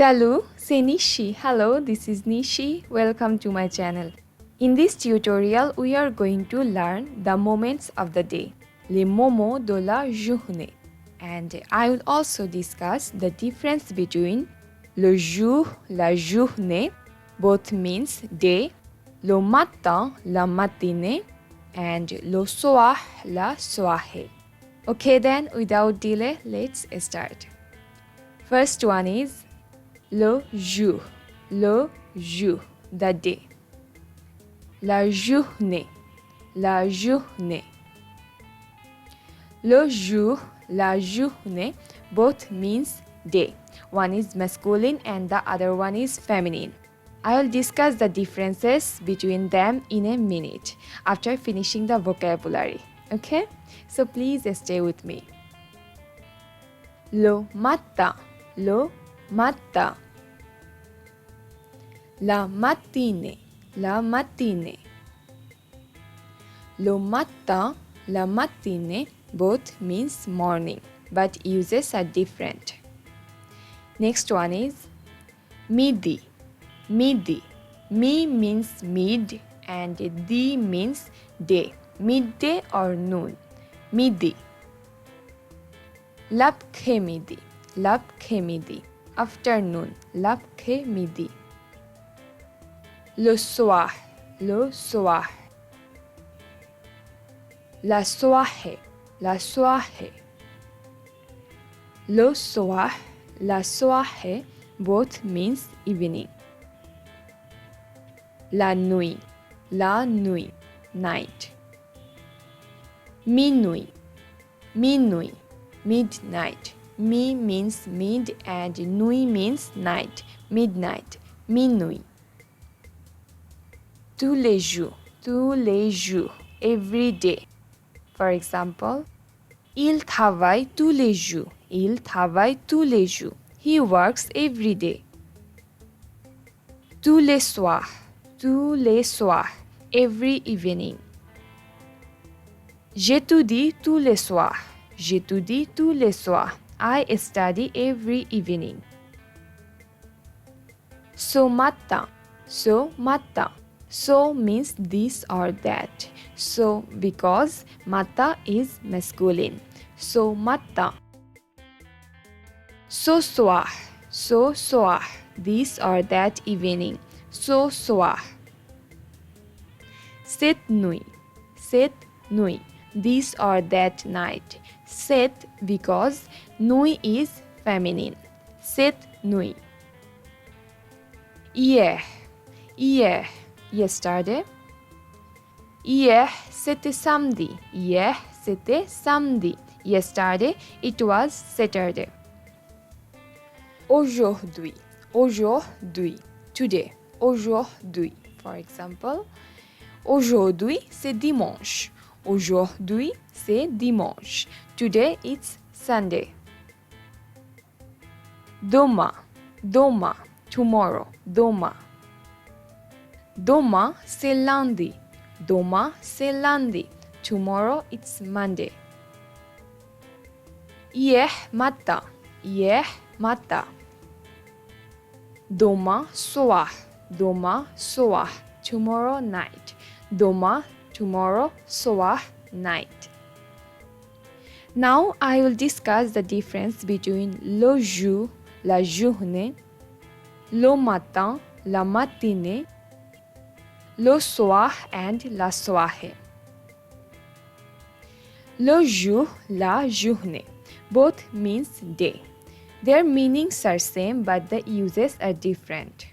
Salut, c'est Nishi. Hello, this is Nishi. Welcome to my channel. In this tutorial, we are going to learn the moments of the day, les moments de la journée. And I will also discuss the difference between le jour, la journée, both means day, le matin, la matinée, and le soir, la soirée. Okay then, without delay, let's start. First one is le jour, the day. La journée, la journée. Le jour, la journée, both means day. One is masculine and the other one is feminine. I will discuss the differences between them in a minute after finishing the vocabulary. Okay? So please stay with me. Le matin, le matin. La matinée, la matinée. Le matin, la matinée, both means morning, but uses are different. Next one is midi, midi. Mi means mid and di means day, midday or noon. Midi. L'après-midi, l'après-midi. Afternoon, l'après-midi. Le soir, le soir. La soirée, la soirée. Le soir, la soirée, both means evening. La nuit, night. Minuit, minuit, midnight. Mi means mid and nuit means night, midnight, minuit. Tous les jours, every day. For example, il travaille tous les jours, il travaille tous les jours. He works every day. Tous les soirs, every evening. J'étudie tous les soirs, j'étudie tous les soirs. I study every evening. Ce matin, ce matin. So means this or that. So because matin is masculine. So matin. Ce soir, this or that evening. Ce soir. Cette nuit, this or that night. Cette because nuit is feminine. Cette nuit. Hier, yesterday. Hier, c'était samedi. Hier, c'était samedi. Yesterday, it was Saturday. Aujourd'hui, today. Aujourd'hui, for example. Aujourd'hui, c'est dimanche. Aujourd'hui, c'est dimanche. Today, it's Sunday. Demain, tomorrow. Demain, c'est lundi. Tomorrow, it's Monday. Hier matin. Demain soir. Tomorrow night. Tomorrow, soir, night. Now, I will discuss the difference between le jour, la journée, le matin, la matinée, le soir and la soirée. Le jour, la journée. Both means day. Their meanings are same but the uses are different.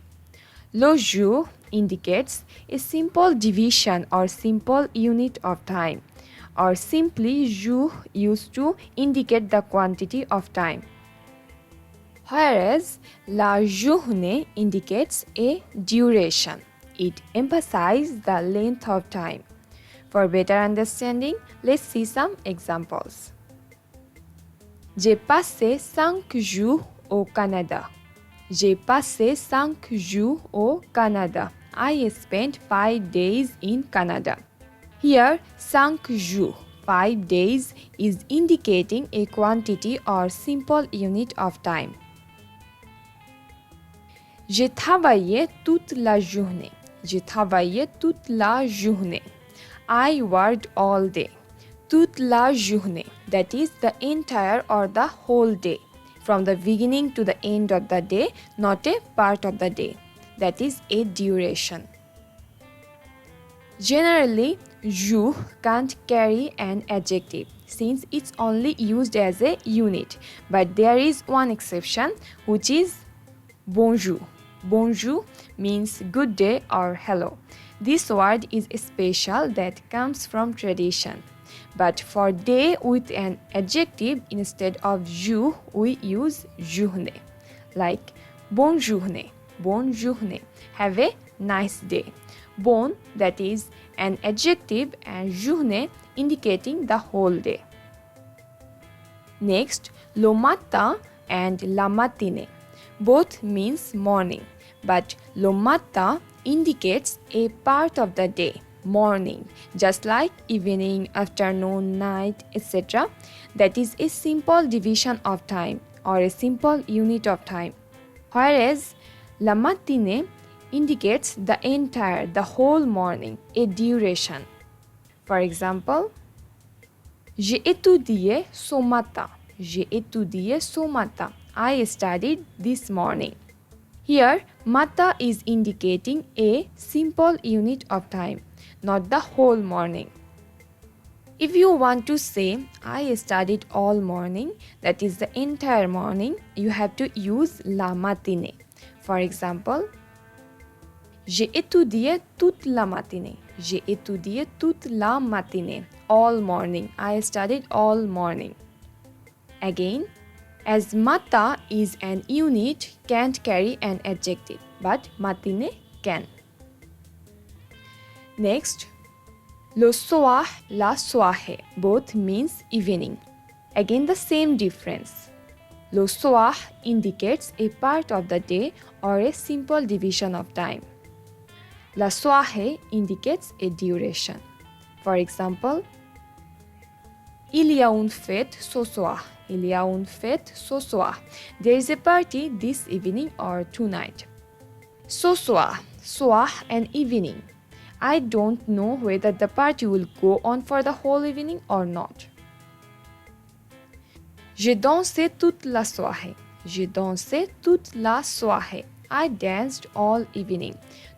Le jour indicates a simple division or simple unit of time, or simply jour used to indicate the quantity of time. Whereas la journée indicates a duration. It emphasizes the length of time. For better understanding, let's see some examples. J'ai passé 5 jours au Canada. J'ai passé 5 jours au Canada. I spent 5 days in Canada. Here, 5 jours, 5 days, is indicating a quantity or simple unit of time. J'ai travaillé toute la journée. J'ai travaillé toute la journée. I worked all day. Toute la journée, that is the entire or the whole day. From the beginning to the end of the day, not a part of the day. That is a duration. Generally, jour can't carry an adjective since it's only used as a unit. But there is one exception, which is bonjour. Bonjour means good day or hello. This word is special that comes from tradition. But for day with an adjective instead of jour, we use journée. Like bonne journée, bonne journée. Have a nice day. Bon, that is an adjective, and journée indicating the whole day. Next, le matin and la matinée. Both means morning, but le matin indicates a part of the day, morning, just like evening, afternoon, night, etc. That is a simple division of time or a simple unit of time. Whereas la matinée indicates the entire, the whole morning, a duration. For example, j'ai étudié ce matin. J'ai étudié ce matin. I studied this morning. Here, matin is indicating a simple unit of time, not the whole morning. If you want to say, I studied all morning, that is the entire morning, you have to use la matinée. For example, j'ai étudié toute la matinée. J'ai étudié toute la matinée. All morning. I studied all morning. Again, as matin is an unit, can't carry an adjective, but matinée can. Next, le soir, la soirée, both means evening. Again, the same difference. Le soir indicates a part of the day or a simple division of time. La soirée indicates a duration. For example, il y a une fête ce soir. Il y a une fête ce soir. There is a party this evening or tonight. Ce soir, soir and evening. I don't know whether the party will go on for the whole evening or not. J'ai dansé toute la soirée. J'ai dansé toute la soirée. I danced all evening.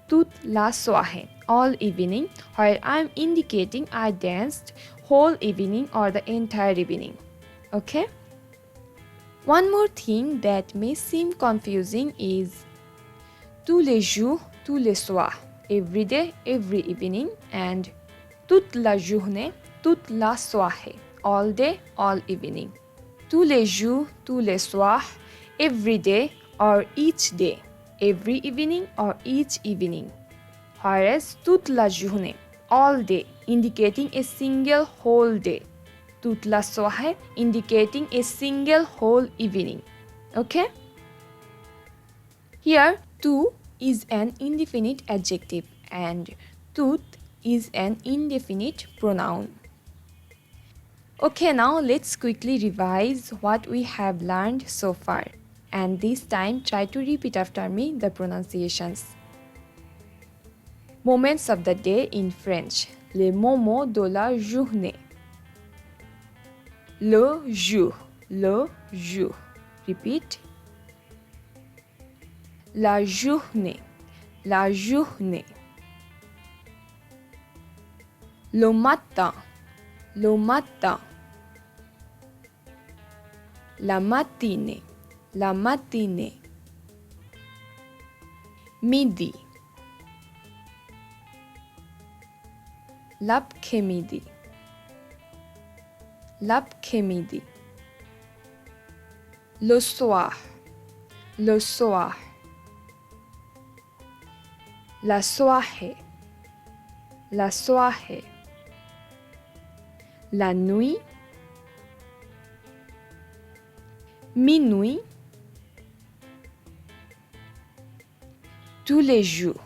Toute la soirée, all evening, where I'm indicating I danced whole evening or the entire evening. Okay? One more thing that may seem confusing is tous les jours, tous les soirs, every day, every evening, and toute la journée, toute la soirée, all day, all evening. Tous les jours, tous les soirs, every day or each day, every evening or each evening. Whereas toute la journée, all day, indicating a single whole day. Toute la soirée indicating a single whole evening. Okay? Here, tout is an indefinite adjective and toute is an indefinite pronoun. Okay, now let's quickly revise what we have learned so far. And this time, try to repeat after me the pronunciations. Moments of the day in French. Les moments de la journée. Le jour. Le jour. Repeat. La journée. La journée. Le matin. Le matin. La matinée. La matinée. Midi. L'après-midi. L'après-midi. Le soir. Le soir. La soirée. La soirée. La nuit. Minuit. Tous les jours.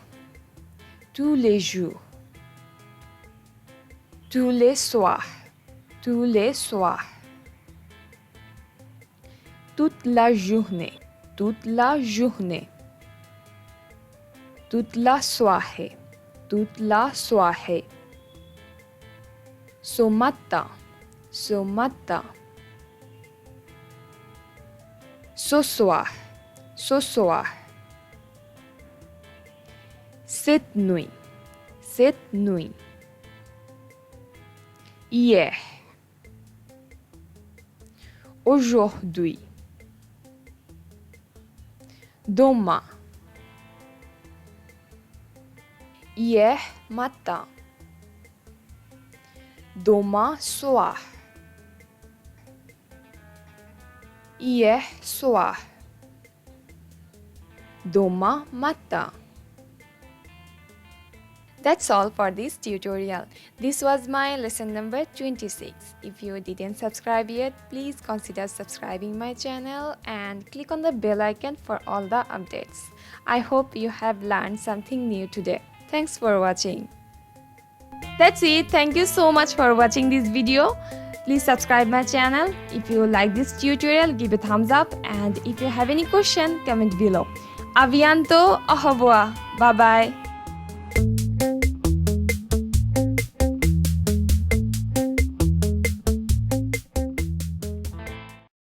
Tous les jours. Tous les soirs. Tous les soirs. Toute la journée. Toute la journée. toute la soirée, toute la soirée. Ce matin, ce matin. Ce soir, ce soir. Cette nuit, cette nuit. Hier. Aujourd'hui. Demain. Hier matin. Demain soir. Hier soir. Demain matin. That's all for this tutorial. This was my lesson number 26. If you didn't subscribe yet, please consider subscribing my channel and click on the bell icon for all the updates. I hope you have learned something new today. Thanks for watching. That's it. Thank you so much for watching this video. Please subscribe my channel. If you like this tutorial, give a thumbs up, and if you have any question, comment below. Avianto, au revoir. Bye bye.